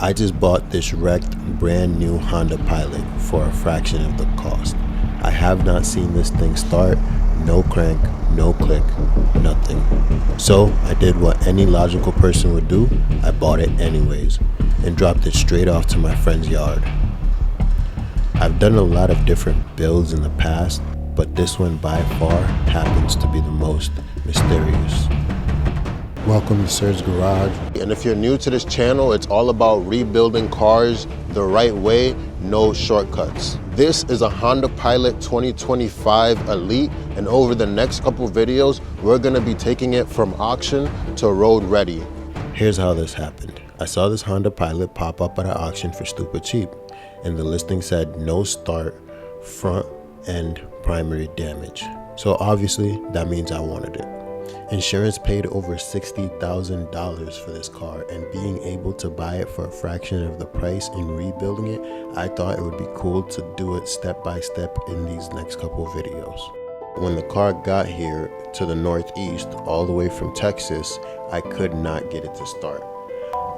I just bought this wrecked brand new Honda Pilot for a fraction of the cost. I have not seen this thing start, no crank, no click, nothing. So I did what any logical person would do. I bought it anyways and dropped it straight off to my friend's yard. I've done a lot of different builds in the past, but this one by far happens to be the most mysterious. Welcome to Sir's Garage. And if you're new to this channel, it's all about rebuilding cars the right way, no shortcuts. This is a Honda Pilot 2025 Elite, and over the next couple videos, we're gonna be taking it from auction to road ready. Here's how this happened. I saw this Honda Pilot pop up at an auction for stupid cheap, and the listing said no start, front end primary damage. So obviously that means I wanted it. Insurance paid over $60,000 for this car, and being able to buy it for a fraction of the price and rebuilding it, I thought it would be cool to do it step by step in these next couple videos. When the car got here to the Northeast, all the way from Texas, I could not get it to start.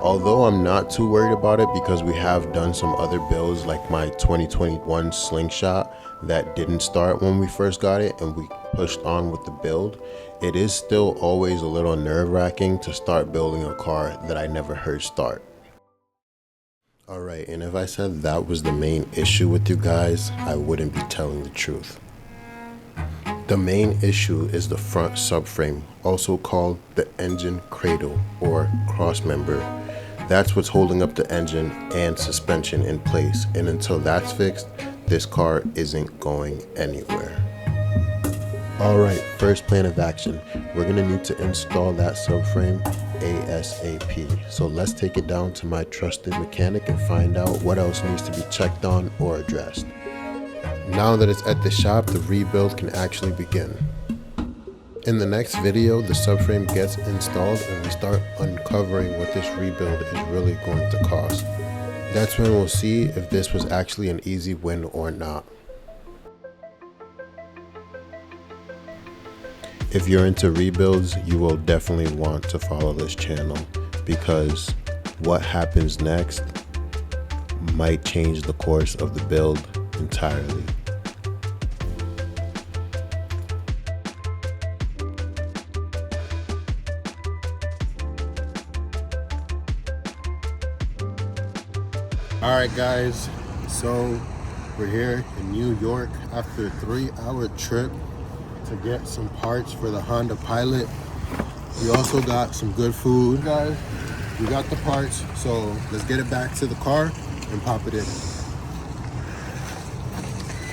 Although I'm not too worried about it because we have done some other builds like my 2021 Slingshot that didn't start when we first got it and we pushed on with the build, it is still always a little nerve-wracking to start building a car that I never heard start. Alright, and if I said that was the main issue with you guys, I wouldn't be telling the truth. The main issue is the front subframe, also called the engine cradle or crossmember. That's what's holding up the engine and suspension in place, and until that's fixed, this car isn't going anywhere. Alright, first plan of action. We're going to need to install that subframe ASAP. So let's take it down to my trusted mechanic and find out what else needs to be checked on or addressed. Now that it's at the shop, the rebuild can actually begin. In the next video, the subframe gets installed and we start uncovering what this rebuild is really going to cost. That's when we'll see if this was actually an easy win or not. If you're into rebuilds, you will definitely want to follow this channel because what happens next might change the course of the build entirely. Alright guys, so we're here in New York after a 3-hour trip to get some parts for the Honda Pilot. We also got some good food, guys. We got the parts, so let's get it back to the car and pop it in.